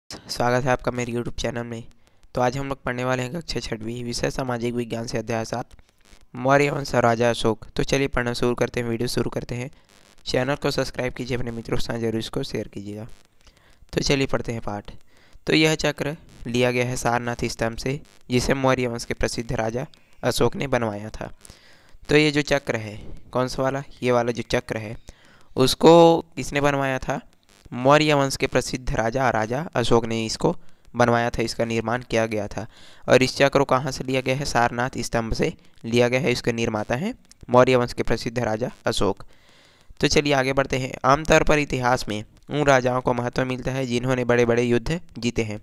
स्वागत है आपका मेरे YouTube चैनल में। तो आज हम लोग पढ़ने वाले हैं कक्षा 6वीं विषय सामाजिक विज्ञान से अध्याय 7 मौर्य वंश और राजा अशोक। तो चलिए पढ़ना शुरू करते हैं, वीडियो शुरू करते हैं। चैनल को सब्सक्राइब कीजिए, अपने मित्रों के साथ जरूर इसको शेयर कीजिएगा। तो चलिए पढ़ते हैं पाठ। तो यह चक्र लिया गया है सारनाथ स्तंभ से, जिसे मौर्य वंश के प्रसिद्ध राजा अशोक ने बनवाया था। तो ये जो चक्र है, कौन सा वाला, ये वाला जो चक्र है, उसको किसने बनवाया था? मौर्य वंश के प्रसिद्ध राजा अशोक ने इसको बनवाया था, इसका निर्माण किया गया था। और इस चक्र को कहाँ से लिया गया है? सारनाथ स्तंभ से लिया गया है। इसके निर्माता हैं मौर्य वंश के प्रसिद्ध राजा अशोक। तो चलिए आगे बढ़ते हैं। आमतौर पर इतिहास में उन राजाओं को महत्व मिलता है जिन्होंने बड़े बड़े युद्ध जीते हैं।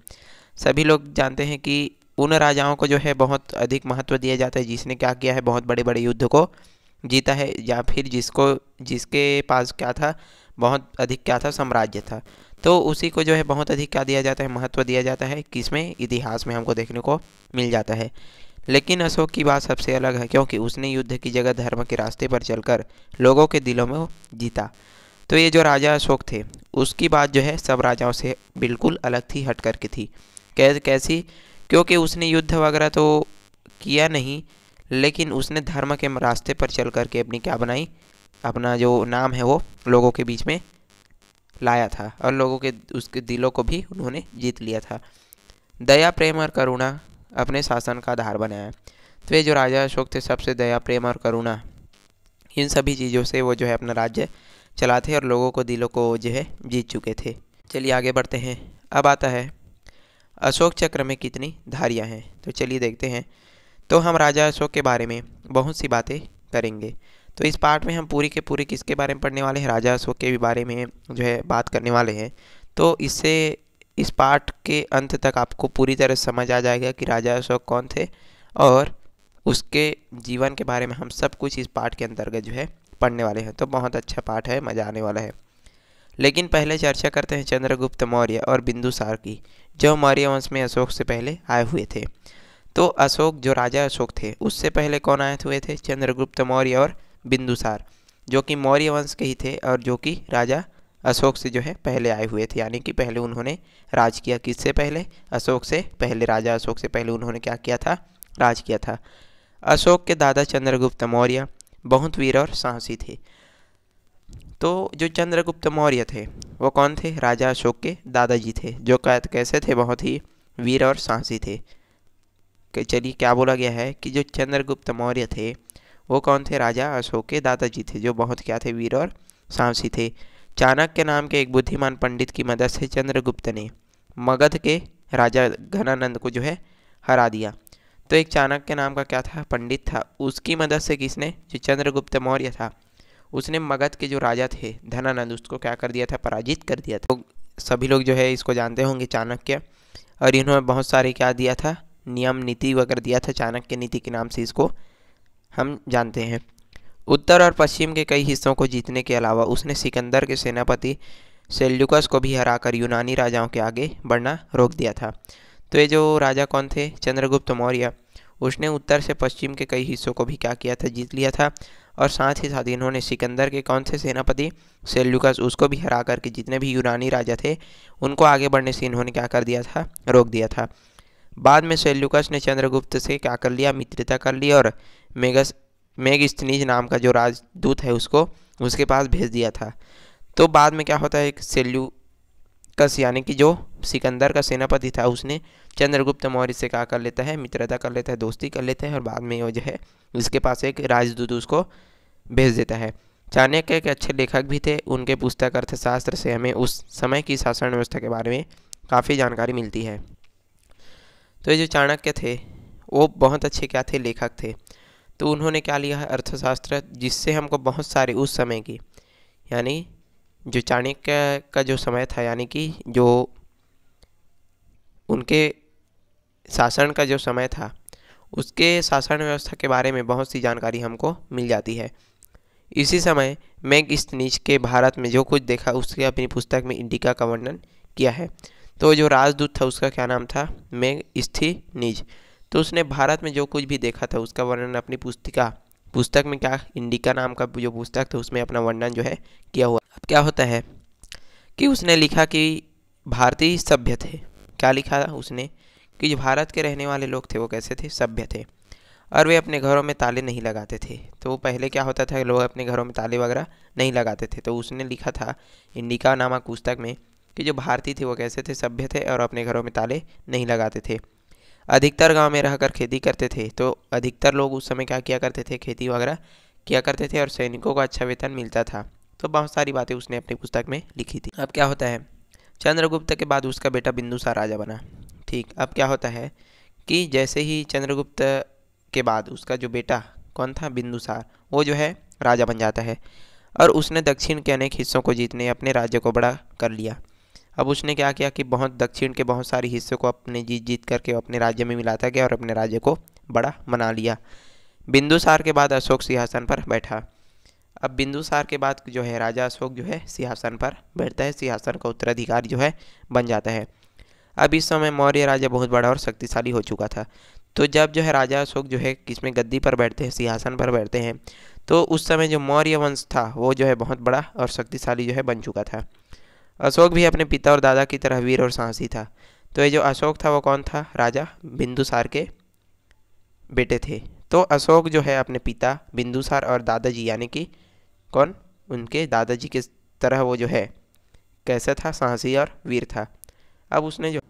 सभी लोग जानते हैं कि उन राजाओं को जो है बहुत अधिक महत्व दिया जाता है जिसने क्या किया है, बहुत बड़े बड़े युद्ध को जीता है, या फिर जिसके पास क्या था, बहुत अधिक क्या था, साम्राज्य था। तो उसी को जो है बहुत अधिक क्या दिया जाता है, महत्व दिया जाता है। किसमें? इतिहास में हमको देखने को मिल जाता है। लेकिन अशोक की बात सबसे अलग है, क्योंकि उसने युद्ध की जगह धर्म के रास्ते पर चलकर लोगों के दिलों में जीता। तो ये जो राजा अशोक थे, उसकी बात जो है सब राजाओं से बिल्कुल अलग थी, हट करके थी। कैसी? क्योंकि उसने युद्ध वगैरह तो किया नहीं, लेकिन उसने धर्म के रास्ते पर चल करके अपनी क्या बनाई, अपना जो नाम है वो लोगों के बीच में लाया था, और लोगों के उसके दिलों को भी उन्होंने जीत लिया था। दया, प्रेम और करुणा अपने शासन का आधार बनाया। तो ये जो राजा अशोक थे, सबसे दया, प्रेम और करुणा, इन सभी चीज़ों से वो जो है अपना राज्य चलाते और लोगों को दिलों को जो है जीत चुके थे। चलिए आगे बढ़ते हैं। अब आता है अशोक चक्र में कितनी धारियाँ हैं। तो चलिए देखते हैं। तो हम राजा अशोक के बारे में बहुत सी बातें करेंगे। तो इस पार्ट में हम पूरी के पूरी किसके बारे में पढ़ने वाले हैं? राजा अशोक के बारे में जो है बात करने वाले हैं। तो इससे इस पार्ट के अंत तक आपको पूरी तरह समझ आ जाएगा कि राजा अशोक कौन थे, और उसके जीवन के बारे में हम सब कुछ इस पार्ट के अंतर्गत जो है पढ़ने वाले हैं। तो बहुत अच्छा पार्ट है, मज़ा आने वाला है। लेकिन पहले चर्चा करते हैं चंद्रगुप्त मौर्य और बिंदुसार की, जो मौर्य वंश में अशोक से पहले आए हुए थे। तो अशोक, जो राजा अशोक थे, उससे पहले कौन आए हुए थे? चंद्रगुप्त मौर्य और बिंदुसार, जो कि मौर्य वंश के ही थे, और जो कि राजा अशोक से जो है पहले आए हुए थे। यानी कि पहले उन्होंने राज किया। किससे पहले? अशोक से पहले। राजा अशोक से पहले उन्होंने क्या किया था? राज किया था। अशोक के दादा चंद्रगुप्त मौर्य बहुत वीर और साहसी थे। तो जो चंद्रगुप्त मौर्य थे वो कौन थे? राजा अशोक के दादाजी थे, जो कैसे थे? बहुत ही वीर और साहसी थे। चलिए क्या बोला गया है कि जो चंद्रगुप्त मौर्य थे वो कौन थे? राजा अशोक के दादाजी थे, जो बहुत क्या थे? वीर और साहसी थे। चाणक्य नाम के एक बुद्धिमान पंडित की मदद से चंद्रगुप्त ने मगध के राजा घनानंद को जो है हरा दिया। तो एक चाणक्य नाम का क्या था? पंडित था। उसकी मदद से किसने? जो चंद्रगुप्त मौर्य था, उसने मगध के जो राजा थे धनानंद, उसको क्या कर दिया था? पराजित कर दिया था। तो सभी लोग जो है इसको जानते होंगे, चाणक्य। और इन्होंने बहुत सारे क्या दिया था? नियम नीति वगैरह दिया था। चाणक्य नीति के नाम से इसको हम जानते हैं। उत्तर और पश्चिम के कई हिस्सों को जीतने के अलावा उसने सिकंदर के सेनापति सेल्यूकस को भी हराकर यूनानी राजाओं के आगे बढ़ना रोक दिया था। तो ये जो राजा कौन थे? चंद्रगुप्त मौर्य। उसने उत्तर से पश्चिम के कई हिस्सों को भी क्या किया था? जीत लिया था। और साथ ही साथ इन्होंने सिकंदर के कौन से सेनापति? सेल्यूकस, उसको भी हरा करके जितने भी यूनानी राजा थे उनको आगे बढ़ने से इन्होंने क्या कर दिया था? रोक दिया था। बाद में सेल्यूकस ने चंद्रगुप्त से क्या कर लिया? मित्रता कर ली, और मेगस्थनीज नाम का जो राजदूत है उसको उसके पास भेज दिया था। तो बाद में क्या होता है, एक सेल्यूकस यानी कि जो सिकंदर का सेनापति था, उसने चंद्रगुप्त मौर्य से क्या कर लेता है? मित्रता कर लेता है, दोस्ती कर लेता है, और बाद में वो जो है उसके पास एक राजदूत उसको भेज देता है। चाणक्य के अच्छे लेखक भी थे। उनके पुस्तक अर्थशास्त्र से हमें उस समय की शासन व्यवस्था के बारे में काफ़ी जानकारी मिलती है। तो ये जो चाणक्य थे वो बहुत अच्छे क्या थे? लेखक थे। तो उन्होंने क्या लिया है? अर्थशास्त्र, जिससे हमको बहुत सारे उस समय की, यानी जो चाणक्य का जो समय था, यानी कि जो उनके शासन का जो समय था, उसके शासन व्यवस्था के बारे में बहुत सी जानकारी हमको मिल जाती है। इसी समय मेगस्थनीज के भारत में जो कुछ देखा उसके अपनी पुस्तक में इंडिका का वर्णन किया है। तो जो राजदूत था उसका क्या नाम था? मेगस्थनीज। तो उसने भारत में जो कुछ भी देखा था उसका वर्णन अपनी पुस्तक में क्या, इंडिका नाम का जो पुस्तक था उसमें अपना वर्णन जो है किया हुआ। अब क्या होता है कि उसने लिखा कि भारतीय सभ्य थे, क्या लिखा उसने कि जो भारत के रहने वाले लोग थे वो कैसे थे, सभ्य थे और वे अपने घरों में ताले नहीं लगाते थे। तो पहले क्या होता था, लोग अपने घरों में ताले वगैरह नहीं लगाते थे। तो उसने लिखा था इंडिका नामक पुस्तक में कि जो भारतीय थे वो कैसे थे, सभ्य थे और अपने घरों में ताले नहीं लगाते थे। अधिकतर गांव में रहकर खेती करते थे। तो अधिकतर लोग उस समय क्या किया करते थे, खेती वगैरह किया करते थे और सैनिकों को अच्छा वेतन मिलता था। तो बहुत सारी बातें उसने अपनी पुस्तक में लिखी थी। अब क्या होता है, चंद्रगुप्त के बाद उसका बेटा बिंदुसार राजा बना। ठीक, अब क्या होता है कि जैसे ही चंद्रगुप्त के बाद उसका जो बेटा कौन था, बिंदुसार, वो जो है राजा बन जाता है और उसने दक्षिण के अनेक हिस्सों को जीतने अपने राज्य को बड़ा कर लिया। अब उसने क्या किया कि बहुत दक्षिण के बहुत सारे हिस्सों को अपने जीत जीत करके अपने राज्य में मिलाता गया और अपने राज्य को बड़ा बना लिया। बिंदुसार के बाद अशोक सिंहासन पर बैठा। अब बिंदुसार के बाद जो है राजा अशोक जो है सिंहासन पर बैठता है, सिंहासन का उत्तराधिकारी जो है बन जाता है। अब इस समय मौर्य राजा बहुत बड़ा और शक्तिशाली हो चुका था। तो जब जो है राजा अशोक जो है किसमें गद्दी पर बैठते हैं, सिंहासन पर बैठते हैं, तो उस समय जो मौर्य वंश था वो जो है बहुत बड़ा और शक्तिशाली जो है बन चुका था। अशोक भी अपने पिता और दादा की तरह वीर और साहसी था। तो ये जो अशोक था वो कौन था, राजा बिंदुसार के बेटे थे। तो अशोक जो है अपने पिता बिंदुसार और दादाजी यानी कि कौन, उनके दादाजी के तरह वो जो है कैसा था, साहसी और वीर था। अब उसने जो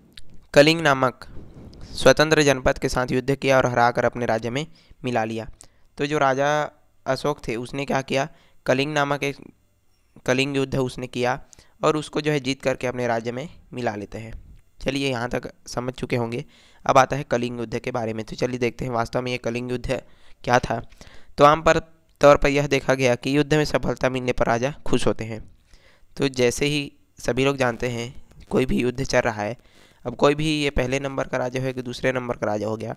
कलिंग नामक स्वतंत्र जनपद के साथ युद्ध किया और हराकर अपने राज्य में मिला लिया। तो जो राजा अशोक थे उसने क्या किया, कलिंग नामक एक कलिंग युद्ध उसने किया और उसको जो है जीत करके अपने राज्य में मिला लेते हैं। चलिए यहाँ तक समझ चुके होंगे। अब आता है कलिंग युद्ध के बारे में। तो चलिए देखते हैं वास्तव में ये कलिंग युद्ध क्या था। तो आम पर तौर पर यह देखा गया कि युद्ध में सफलता मिलने पर राजा खुश होते हैं। तो जैसे ही सभी लोग जानते हैं कोई भी युद्ध चल रहा है, अब कोई भी ये पहले नंबर का राजा हो कि दूसरे नंबर का राजा हो गया,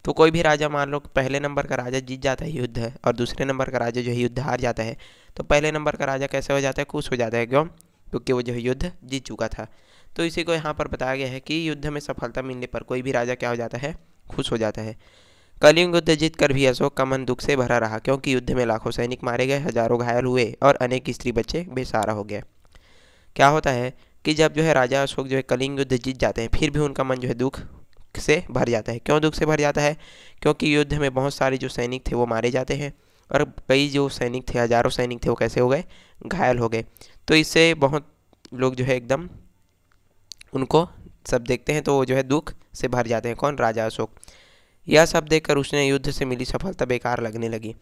तो कोई भी राजा मान लो पहले नंबर का राजा जीत जाता है युद्ध और दूसरे नंबर का राजा जो है युद्ध हार जाता है, तो पहले नंबर का राजा कैसे हो जाता है, खुश हो जाता है। क्यों? क्योंकि वो जो है युद्ध जीत चुका था। तो इसी को यहाँ पर बताया गया है कि युद्ध में सफलता मिलने पर कोई भी राजा क्या हो जाता है, खुश हो जाता है। कलिंग युद्ध जीत कर भी अशोक का मन दुख से भरा रहा, क्योंकि युद्ध में लाखों सैनिक मारे गए, हजारों घायल हुए और अनेक स्त्री बच्चे बेसहारा हो गए। क्या होता है कि जब जो है राजा अशोक जो है कलिंग युद्ध जीत जाते हैं, फिर भी उनका मन जो है दुख से भर जाता है। क्यों दुख से भर जाता है? क्योंकि युद्ध में बहुत सारे जो सैनिक थे वो मारे जाते हैं और कई जो सैनिक थे, हजारों सैनिक थे, वो कैसे हो गए, घायल हो गए। तो इससे बहुत लोग जो है एकदम उनको सब देखते हैं तो वो जो है दुख से भर जाते हैं। कौन? राजा अशोक। यह सब देखकर उसने युद्ध से मिली सफलता बेकार लगने लगी।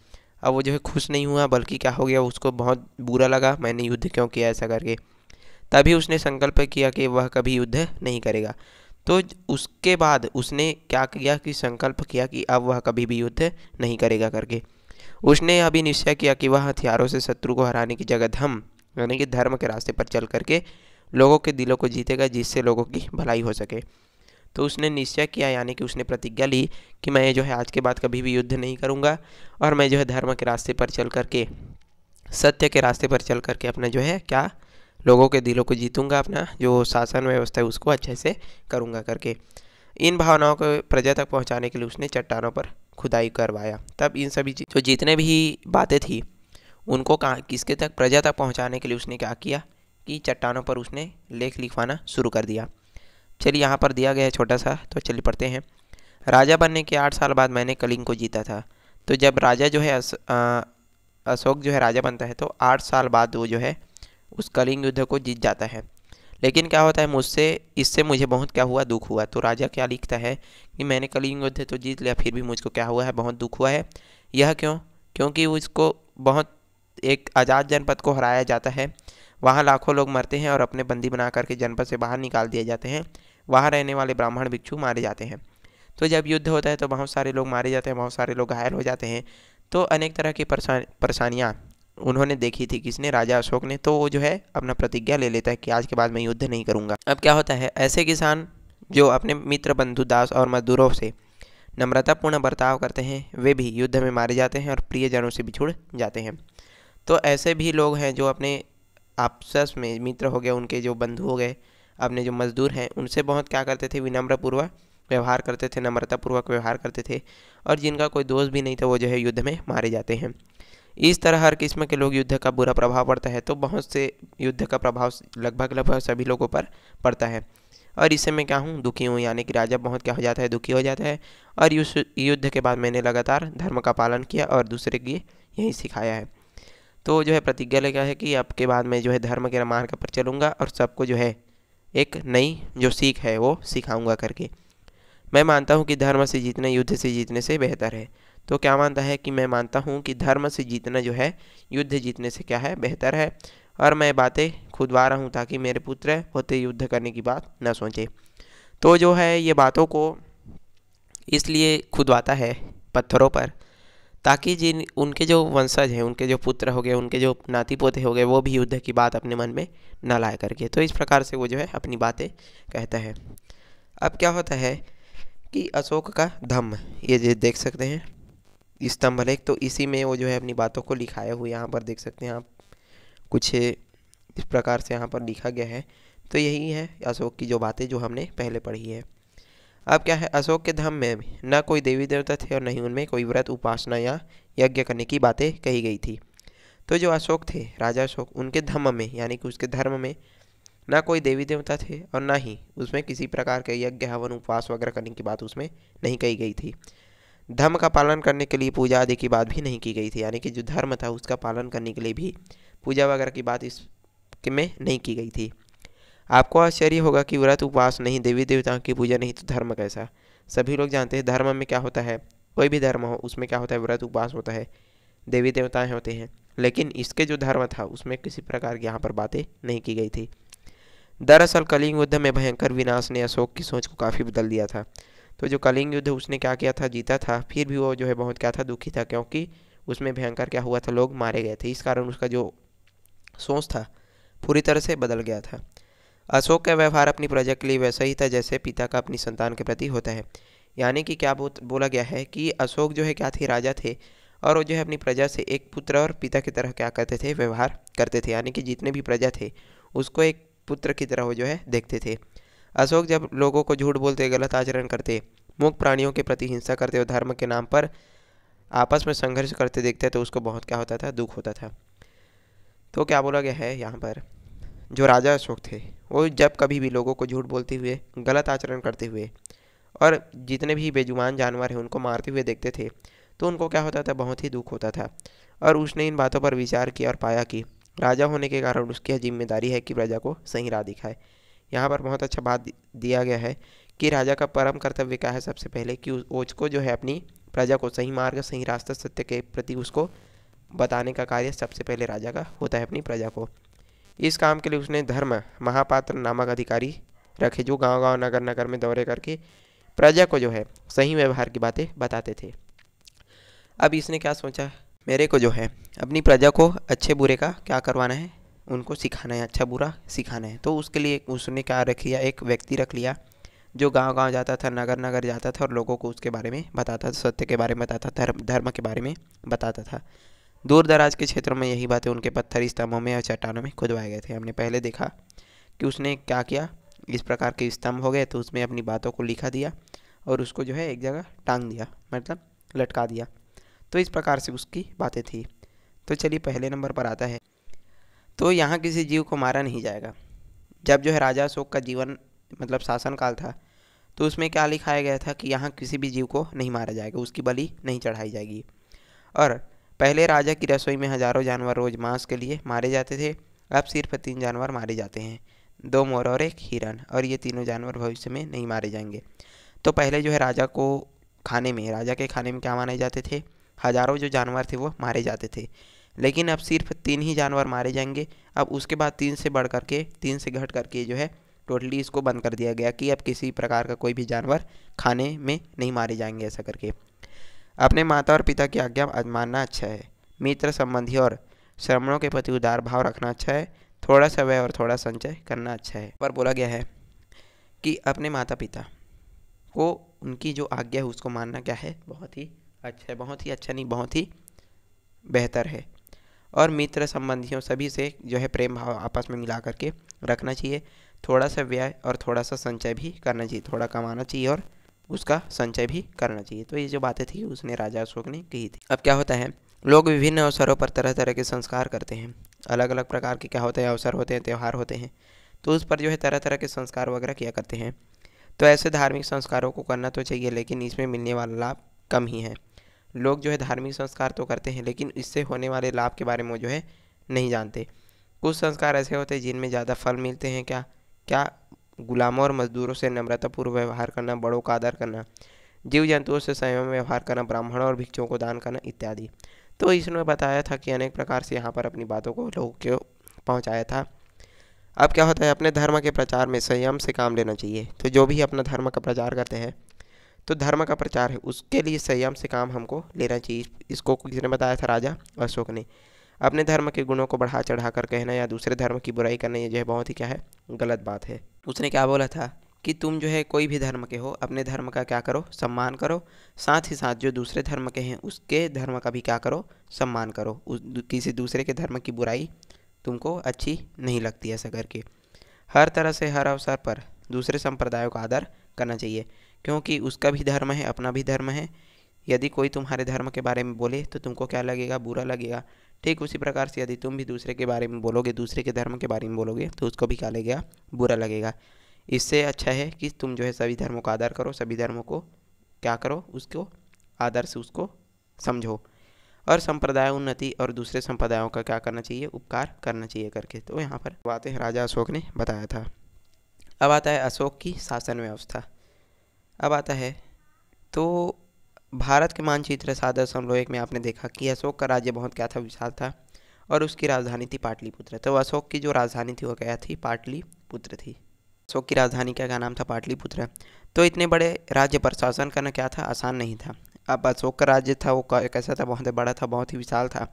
अब वो जो है खुश नहीं हुआ, बल्कि क्या हो गया, उसको बहुत बुरा लगा, मैंने युद्ध क्यों किया ऐसा करके। तभी उसने संकल्प किया कि वह कभी युद्ध नहीं करेगा। तो उसके बाद उसने क्या किया कि संकल्प किया कि अब वह कभी भी युद्ध नहीं करेगा करके। उसने अभी निश्चय किया कि वह हथियारों से शत्रु को हराने की जगह यानी कि धर्म के रास्ते पर चल करके लोगों के दिलों को जीतेगा, जिससे लोगों की भलाई हो सके। तो उसने निश्चय किया यानी कि उसने प्रतिज्ञा ली कि मैं जो है आज के बाद कभी भी युद्ध नहीं करूँगा और मैं जो है धर्म के रास्ते पर चल करके, सत्य के रास्ते पर चल करके अपना जो है क्या, लोगों के दिलों को जीतूंगा, अपना जो शासन व्यवस्था है उसको अच्छे से करूंगा करके। इन भावनाओं को प्रजा तक पहुंचाने के लिए उसने चट्टानों पर खुदाई करवाया। तब इन सभी जो जितने भी बातें थी उनको कहाँ किसके तक, प्रजा तक पहुंचाने के लिए उसने क्या किया कि चट्टानों पर उसने लेख लिखवाना शुरू कर दिया। चलिए यहाँ पर दिया गया है छोटा सा, तो चलिए पढ़ते हैं। राजा बनने के 8 साल बाद मैंने कलिंग को जीता था। तो जब राजा जो है अशोक जो है राजा बनता है तो 8 साल बाद वो जो है उस कलिंग युद्ध को जीत जाता है। लेकिन क्या होता है, इससे मुझे बहुत क्या हुआ, दुख हुआ। तो राजा क्या लिखता है कि मैंने कलिंग युद्ध तो जीत लिया, फिर भी मुझको क्या हुआ है, बहुत दुख हुआ है। यह क्यों? क्योंकि उसको बहुत एक आज़ाद जनपद को हराया जाता है, वहाँ लाखों लोग मरते हैं और अपने बंदी बना करके जनपद से बाहर निकाल दिए जाते हैं, वहाँ रहने वाले ब्राह्मण भिक्षु मारे जाते हैं। तो जब युद्ध होता है तो बहुत सारे लोग मारे जाते हैं, बहुत सारे लोग घायल हो जाते हैं। तो अनेक तरह की परेशानियाँ उन्होंने देखी थी, किसने, राजा अशोक ने। तो वो जो है अपना प्रतिज्ञा ले लेता है कि आज के बाद मैं युद्ध नहीं करूँगा। अब क्या होता है, ऐसे किसान जो अपने मित्र, बंधु, दास और मजदूरों से नम्रतापूर्ण बर्ताव करते हैं वे भी युद्ध में मारे जाते हैं और प्रियजनों से बिछुड़ जाते हैं। तो ऐसे भी लोग हैं जो अपने आपस में, मित्र हो गए, उनके जो बंधु हो गए, अपने जो मजदूर हैं उनसे बहुत क्या करते थे, विनम्रपूर्वक व्यवहार करते थे, नम्रतापूर्वक व्यवहार करते थे, और जिनका कोई दोष भी नहीं था वो जो है युद्ध में मारे जाते हैं। इस तरह हर किस्म के लोग युद्ध का बुरा प्रभाव पड़ता है। तो बहुत से युद्ध का प्रभाव लगभग सभी लोगों पर पड़ता है। और इससे मैं क्या हूँ, दुखी हूँ। यानी कि राजा बहुत क्या हो जाता है, दुखी हो जाता है। और युद्ध के बाद मैंने लगातार धर्म का पालन किया और दूसरे की यही सिखाया है। तो जो है प्रतिज्ञा लेगा है कि अब के बाद मैं जो है धर्म के मार्ग पर चलूँगा और सबको जो है एक नई जो सीख है वो सिखाऊंगा करके। मैं मानता हूँ कि धर्म से जीतना युद्ध से जीतने से बेहतर है। तो क्या मानता है कि मैं मानता हूँ कि धर्म से जीतना जो है युद्ध जीतने से क्या है, बेहतर है। और मैं बातें खुदवा रहा हूँ ताकि मेरे पुत्र होते युद्ध करने की बात न सोचें। तो जो है ये बातों को इसलिए खुदवाता है पत्थरों पर, ताकि जिन उनके जो वंशज हैं, उनके जो पुत्र हो गए, उनके जो नाती पोते हो गए, वो भी युद्ध की बात अपने मन में न लाए करके। तो इस प्रकार से वो जो है अपनी बातें कहता है। अब क्या होता है कि अशोक का धम्म, ये जो देख सकते हैं स्तंभ लेख, तो इसी में वो जो है अपनी बातों को लिखाया हुआ यहाँ पर देख सकते हैं आप। कुछ इस प्रकार से यहाँ पर लिखा गया है। तो यही है अशोक की जो बातें जो हमने पहले पढ़ी है। अब क्या है, अशोक के धम्म में न कोई देवी देवता थे और न ही उनमें कोई व्रत उपासना या यज्ञ करने की बातें कही गई थी। तो जो अशोक थे, राजा अशोक, उनके धम्म में यानी कि उसके धर्म में ना कोई देवी देवता थे और ना ही उसमें किसी प्रकार के यज्ञ हवन उपवास वगैरह करने की बात उसमें नहीं कही गई थी। धर्म का पालन करने के लिए पूजा आदि की बात भी नहीं की गई थी। यानी कि जो धर्म था उसका पालन करने के लिए भी पूजा वगैरह की बात इसमें नहीं की गई थी। आपको आश्चर्य होगा कि व्रत उपवास नहीं, देवी देवताओं की पूजा नहीं, तो धर्म कैसा। सभी लोग जानते हैं धर्म में क्या होता है, कोई भी धर्म हो उसमें क्या होता है, व्रत उपवास होता है, देवी देवताएं होते हैं। लेकिन इसके जो धर्म था उसमें किसी प्रकार की यहाँ पर बातें नहीं की गई थी। दरअसल कलिंग युद्ध में भयंकर विनाश ने अशोक की सोच को काफ़ी बदल दिया था। तो जो कलिंग युद्ध उसने क्या किया था, जीता था, फिर भी वो जो है बहुत क्या था, दुखी था, क्योंकि उसमें भयंकर क्या हुआ था, लोग मारे गए थे। इस कारण उसका जो सोच था पूरी तरह से बदल गया था। अशोक का व्यवहार अपनी प्रजा के लिए वैसा ही था जैसे पिता का अपनी संतान के प्रति होता है। यानी कि क्या बोला गया है कि अशोक जो है क्या थे, राजा थे, और वो जो है अपनी प्रजा से एक पुत्र और पिता की तरह क्या करते थे, व्यवहार करते थे। यानी कि जितने भी प्रजा थे उसको एक पुत्र की तरह वो जो है देखते थे। अशोक जब लोगों को झूठ बोलते, गलत आचरण करते, मूक प्राणियों के प्रति हिंसा करते और धर्म के नाम पर आपस में संघर्ष करते देखते तो उसको बहुत क्या होता था, दुख होता था। तो क्या बोला गया है यहाँ पर, जो राजा अशोक थे वो जब कभी भी लोगों को झूठ बोलते हुए, गलत आचरण करते हुए और जितने भी बेजुबान जानवर हैं उनको मारते हुए देखते थे तो उनको क्या होता था, बहुत ही दुख होता था। और उसने इन बातों पर विचार किया और पाया कि राजा होने के कारण उसकी जिम्मेदारी है कि प्रजा को सही राह दिखाए। यहाँ पर बहुत अच्छा बात दिया गया है कि राजा का परम कर्तव्य क्या है, सबसे पहले कि उसको जो है अपनी प्रजा को सही मार्ग, सही रास्ता, सत्य के प्रति उसको बताने का कार्य सबसे पहले राजा का होता है अपनी प्रजा को। इस काम के लिए उसने धर्म महापात्र नामक अधिकारी रखे जो गांव-गांव, नगर-नगर में दौरे करके प्रजा को जो है सही व्यवहार की बातें बताते थे। अब इसने क्या सोचा, मेरे को जो है अपनी प्रजा को अच्छे बुरे का क्या करवाना है, उनको सिखाना है, अच्छा बुरा सिखाना है। तो उसके लिए उसने क्या रख लिया, एक व्यक्ति रख लिया जो गांव-गांव जाता था, नगर-नगर जाता था और लोगों को उसके बारे में बताता था, सत्य के बारे में बताता था, धर्म के बारे में बताता था। दूर दराज के क्षेत्रों में यही बातें उनके पत्थर स्तंभों में और चट्टानों में खुदवाए गए थे। हमने पहले देखा कि उसने क्या किया, इस प्रकार के स्तंभ हो गए तो उसमें अपनी बातों को लिखा दिया और उसको जो है एक जगह टांग दिया, मतलब लटका दिया। तो इस प्रकार से उसकी बातें थी। तो चलिए पहले नंबर पर आता है, तो यहाँ किसी जीव को मारा नहीं जाएगा। जब जो है राजा अशोक का जीवन मतलब शासनकाल था तो उसमें क्या लिखाया गया था कि यहाँ किसी भी जीव को नहीं मारा जाएगा, उसकी बलि नहीं चढ़ाई जाएगी। और पहले राजा की रसोई में हजारों जानवर रोज मांस के लिए मारे जाते थे, अब सिर्फ 3 जानवर मारे जाते हैं, 2 मोर और 1 हिरन, और ये तीनों जानवर भविष्य में नहीं मारे जाएंगे। तो पहले जो है राजा के खाने में क्या माने जाते थे, हजारों जो जानवर थे वो मारे जाते थे, लेकिन अब सिर्फ 3 ही जानवर मारे जाएंगे। अब उसके बाद 3 से घट करके जो है टोटली इसको बंद कर दिया गया कि अब किसी प्रकार का कोई भी जानवर खाने में नहीं मारे जाएंगे। ऐसा करके अपने माता और पिता की आज्ञा मानना अच्छा है, मित्र संबंधी और श्रमणों के प्रति उदार भाव रखना अच्छा है, थोड़ा सा व्यय और थोड़ा संचय करना अच्छा है। पर बोला गया है कि अपने माता पिता को उनकी जो आज्ञा है उसको मानना क्या है, बहुत ही अच्छा है, बहुत ही अच्छा नहीं, बहुत ही बेहतर है। और मित्र संबंधियों सभी से जो है प्रेम भाव आपस में मिला करके रखना चाहिए, थोड़ा सा व्यय और थोड़ा सा संचय भी करना चाहिए, थोड़ा कमाना चाहिए और उसका संचय भी करना चाहिए। तो ये जो बातें थी उसने राजा अशोक ने कही थी। अब क्या होता है, लोग विभिन्न अवसरों पर तरह तरह के संस्कार करते हैं, अलग अलग प्रकार के क्या होते हैं, अवसर होते हैं, त्यौहार होते हैं। तो उस पर जो है तरह तरह के संस्कार वगैरह किया करते हैं। तो ऐसे धार्मिक संस्कारों को करना तो चाहिए, लेकिन इसमें मिलने वाला लाभ कम ही है। लोग जो है धार्मिक संस्कार तो करते हैं, लेकिन इससे होने वाले लाभ के बारे में जो है नहीं जानते। कुछ संस्कार ऐसे होते हैं जिनमें ज़्यादा फल मिलते हैं। क्या क्या गुलामों और मजदूरों से नम्रतापूर्वक व्यवहार करना, बड़ों का आदर करना, जीव जंतुओं से संयम व्यवहार करना, ब्राह्मणों और भिक्षुओं को दान करना इत्यादि। तो इसने बताया था कि अनेक प्रकार से यहाँ पर अपनी बातों को लोगों को पहुँचाया था। अब क्या होता है, अपने धर्म के प्रचार में संयम से काम लेना चाहिए। तो जो भी अपना धर्म का प्रचार करते हैं, तो धर्म का प्रचार है उसके लिए संयम से काम हमको लेना चाहिए। इसको किसने बताया था? राजा अशोक ने। अपने धर्म के गुणों को बढ़ा चढ़ा कर कहना या दूसरे धर्म की बुराई करना, ये जो है बहुत ही क्या है, गलत बात है। उसने क्या बोला था कि तुम जो है कोई भी धर्म के हो, अपने धर्म का क्या करो, सम्मान करो। साथ ही साथ जो दूसरे धर्म के हैं उसके धर्म का भी क्या करो, सम्मान करो। किसी दूसरे के धर्म की बुराई तुमको अच्छी नहीं लगती। ऐसा करके हर तरह से हर अवसर पर दूसरे संप्रदायों का आदर करना चाहिए, क्योंकि उसका भी धर्म है, अपना भी धर्म है। यदि कोई तुम्हारे धर्म के बारे में बोले तो तुमको क्या लगेगा, बुरा लगेगा। ठीक उसी प्रकार से यदि तुम भी दूसरे के बारे में बोलोगे, दूसरे के धर्म के बारे में बोलोगे, तो उसको भी क्या लगेगा, बुरा लगेगा। इससे अच्छा है कि तुम जो है सभी धर्मों का आदर करो, सभी धर्मों को क्या करो, उसको आदर से उसको समझो, और संप्रदाय उन्नति और दूसरे संप्रदायों का क्या करना चाहिए, उपकार करना चाहिए करके। तो यहाँ पर बातें राजा अशोक ने बताया था। अब आता है अशोक की शासन व्यवस्था। अब आता है तो भारत के मानचित्र 7.1 में आपने देखा कि अशोक का राज्य बहुत क्या था, विशाल था, और उसकी राजधानी थी पाटलिपुत्र। तो अशोक की जो राजधानी थी वो क्या थी, पाटलिपुत्र थी। अशोक की राजधानी का क्या नाम था, पाटलिपुत्र। तो इतने बड़े राज्य पर शासन करना क्या था, आसान नहीं था। अब अशोक का राज्य था वो कैसा था, बहुत बड़ा था, बहुत ही विशाल था,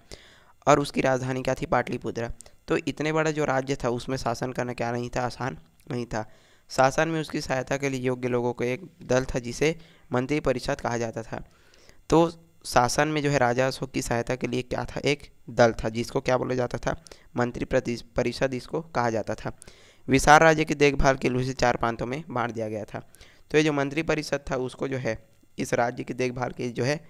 और उसकी राजधानी क्या थी, पाटलिपुत्र। तो इतने बड़ा जो राज्य था उसमें शासन करना क्या नहीं था, आसान नहीं था। शासन में उसकी सहायता के लिए योग्य लोगों को एक दल था जिसे मंत्री परिषद कहा जाता था। तो शासन में जो है राजा अशोक की सहायता के लिए क्या था, एक दल था जिसको क्या बोला जाता था, मंत्री परिषद इसको कहा जाता था। विशाल राज्य की देखभाल के लिए उसे 4 प्रांतों में बांट दिया गया था। तो ये जो मंत्री परिषद था उसको जो है इस राज्य की देखभाल के जो है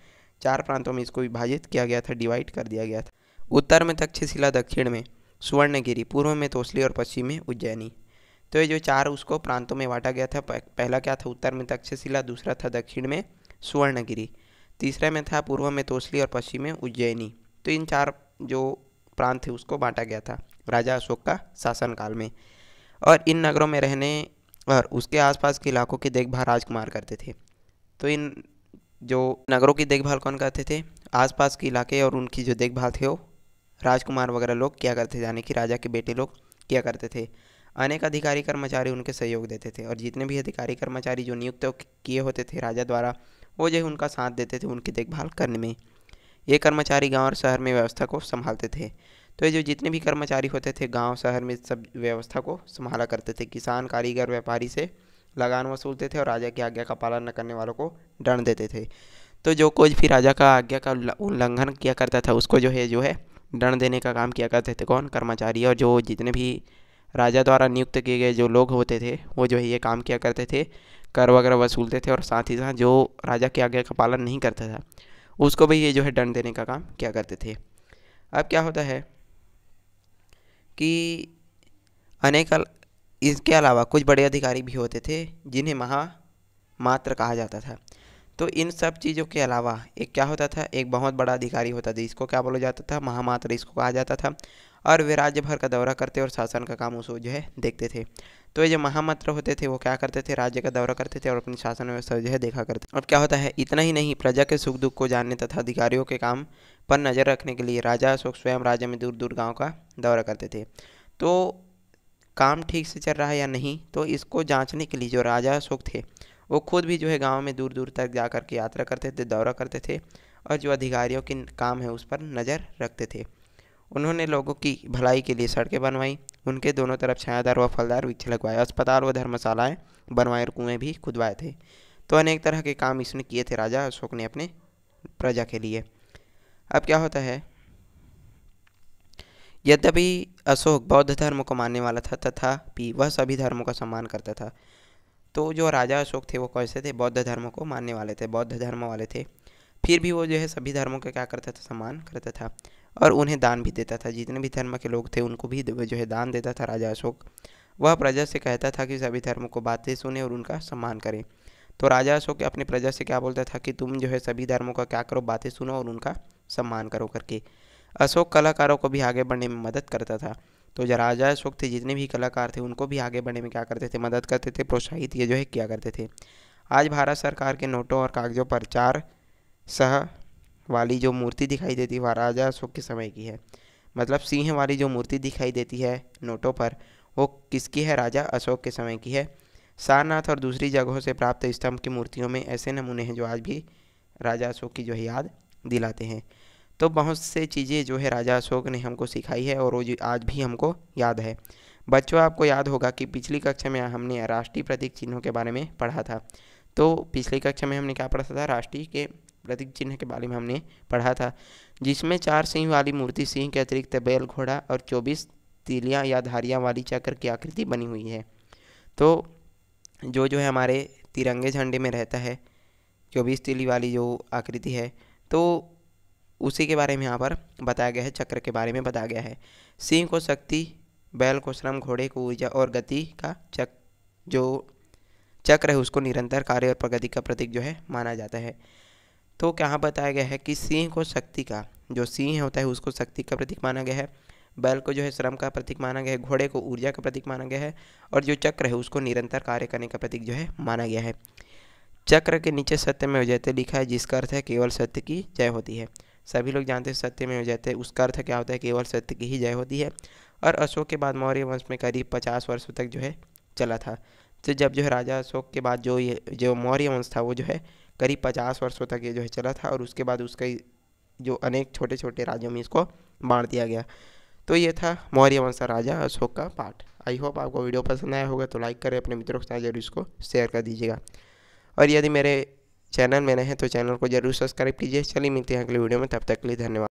4 प्रांतों में इसको विभाजित किया गया था, डिवाइड कर दिया गया था। उत्तर में तक्षशिला, दक्षिण में सुवर्णगिरी, पूर्व में तोसली और पश्चिम में उज्जैनी। तो ये जो 4 उसको प्रांतों में बांटा गया था। पहला क्या था, उत्तर में तक्षशिला, दूसरा था दक्षिण में सुवर्णगिरी, तीसरे में था पूर्व में तोसली और पश्चिम में उज्जैनी। तो इन 4 जो प्रांत थे उसको बांटा गया था राजा अशोक का शासनकाल में। और इन नगरों में रहने और उसके आसपास के इलाकों की देखभाल राजकुमार करते थे। तो इन जो नगरों की देखभाल कौन करते थे, आसपास के इलाके और उनकी जो देखभाल थे वो राजकुमार वगैरह लोग किया करते थे, यानी कि राजा के बेटे लोग किया करते थे। अनेक अधिकारी कर्मचारी उनके सहयोग देते थे, और जितने भी अधिकारी कर्मचारी जो नियुक्त किए होते थे राजा द्वारा, वो जो है उनका साथ देते थे उनकी देखभाल करने में। ये कर्मचारी गांव और शहर में व्यवस्था को संभालते थे। तो ये जो जितने भी कर्मचारी होते थे गांव शहर में सब व्यवस्था को संभाला करते थे। किसान, कारीगर, व्यापारी से लगान वसूलते थे और राजा की आज्ञा का पालन न करने वालों को दंड देते थे। तो जो कोई भी राजा का आज्ञा का उल्लंघन किया करता था उसको जो है दंड देने का काम किया करते थे कौन, कर्मचारी। और जो जितने भी राजा द्वारा नियुक्त किए गए जो लोग होते थे वो जो है ये काम किया करते थे, कर वगैरह वसूलते थे, और साथ ही साथ जो राजा की आज्ञा का पालन नहीं करता था उसको भी ये जो है दंड देने का काम किया करते थे। अब क्या होता है कि अनेक इसके अलावा कुछ बड़े अधिकारी भी होते थे जिन्हें महामात्र कहा जाता था। तो इन सब चीज़ों के अलावा एक क्या होता था, एक बहुत बड़ा अधिकारी होता था, इसको क्या बोला जाता था, महामात्र इसको कहा जाता था। और वे राज्य भर का दौरा करते और शासन का काम उसको जो है देखते थे। तो ये जो महामात्र होते थे वो क्या करते थे, राज्य का दौरा करते थे और अपनी शासन व्यवस्था जो है देखा करते। और क्या होता है, इतना ही नहीं, प्रजा के सुख दुख को जानने तथा अधिकारियों के काम पर नज़र रखने के लिए राजा अशोक स्वयं राज्य में दूर दूर गाँव का दौरा करते थे। तो काम ठीक से चल रहा है या नहीं, तो इसको जांचने के लिए जो राजा अशोक थे वो खुद भी जो है गांव में दूर दूर तक जा कर के यात्रा करते थे, दौरा करते थे, और जो अधिकारियों के काम है उस पर नज़र रखते थे। उन्होंने लोगों की भलाई के लिए सड़कें बनवाई, उनके दोनों तरफ छायादार व फलदार वृक्ष लगवाए, अस्पताल व धर्मशालाएँ बनवाए और कुएँ भी खुदवाए थे। तो अनेक तरह के काम इसने किए थे राजा अशोक ने अपने प्रजा के लिए। अब क्या होता है, यद्यपि अशोक बौद्ध धर्म को मानने वाला था तथापि वह सभी धर्मों का सम्मान करता था। तो जो राजा अशोक थे वो कैसे थे, बौद्ध धर्म को मानने वाले थे, बौद्ध धर्म वाले थे। फिर भी वो जो है सभी धर्मों का क्या करता था, सम्मान करता था, और उन्हें दान भी देता था। जितने भी धर्म के लोग थे उनको भी जो है दान देता था राजा अशोक। वह प्रजा से कहता था कि सभी धर्मों को बातें सुने और उनका सम्मान करें। तो राजा अशोक अपनी प्रजा से क्या बोलता था कि तुम जो है सभी धर्मों का क्या करो, बातें सुनो और उनका सम्मान करो करके। अशोक कलाकारों को भी आगे बढ़ने में मदद करता था। तो जो राजा अशोक थे, जितने भी कलाकार थे, उनको भी आगे बढ़ने में क्या करते थे, मदद करते थे, प्रोत्साहित ये जो है किया करते थे। आज भारत सरकार के नोटों और कागजों पर 4 सह वाली जो मूर्ति दिखाई देती है वह राजा अशोक के समय की है। मतलब सिंह वाली जो मूर्ति दिखाई देती है नोटों पर, वो किसकी है, राजा अशोक के समय की है। सारनाथ और दूसरी जगहों से प्राप्त स्तंभ की मूर्तियों में ऐसे नमूने हैं जो आज भी राजा अशोक की जो है याद दिलाते हैं। तो बहुत से चीज़ें जो है राजा अशोक ने हमको सिखाई है और वो आज भी हमको याद है। बच्चों, आपको याद होगा कि पिछली कक्षा में हमने राष्ट्रीय प्रतीक चिन्हों के बारे में पढ़ा था। तो पिछली कक्षा में हमने क्या पढ़ा था, राष्ट्रीय के प्रतीक चिन्ह के बारे में हमने पढ़ा था, जिसमें 4 सिंह वाली मूर्ति, सिंह के अतिरिक्त बैल, घोड़ा और 24 तीलियाँ या धारियाँ वाली चक्र की आकृति बनी हुई है। तो जो है हमारे तिरंगे झंडे में रहता है 24 तीली वाली जो आकृति है, तो उसी के बारे में यहाँ पर बताया गया है, चक्र के बारे में बताया गया है। सिंह को शक्ति, बैल को श्रम, घोड़े को ऊर्जा और गति का जो चक्र है उसको निरंतर कार्य और प्रगति का प्रतीक जो है माना जाता है। तो क्या बताया गया है कि सिंह को शक्ति का, जो सिंह होता है उसको शक्ति का प्रतीक माना गया है, बैल को जो है श्रम का प्रतीक माना गया है, घोड़े को ऊर्जा का प्रतीक माना गया है और जो चक्र है उसको निरंतर कार्य करने का प्रतीक जो है माना गया है। चक्र के नीचे सत्यमेव जयते लिखा है, जिसका अर्थ है केवल सत्य की जय होती है। सभी लोग जानते हैं सत्यमेव जयते, उसका अर्थ क्या होता है, केवल सत्य की ही जय होती है। और अशोक के बाद मौर्य वंश में करीब 50 वर्षों तक जो है चला था। तो जब जो है राजा अशोक के बाद जो मौर्य वंश था वो जो है करीब 50 वर्षों तक ये जो है चला था और उसके बाद उसका जो अनेक छोटे छोटे राज्यों में इसको बांट दिया गया। तो ये था मौर्य वंश राजा अशोक का पार्ट। आई होप आपको वीडियो पसंद आया होगा, तो लाइक करें, अपने मित्रों के साथ जरूर इसको शेयर कर दीजिएगा और यदि मेरे चैनल में नए हैं तो चैनल को जरूर सब्सक्राइब कीजिए। चलिए मिलते हैं अगले वीडियो में, तब तक के लिए धन्यवाद।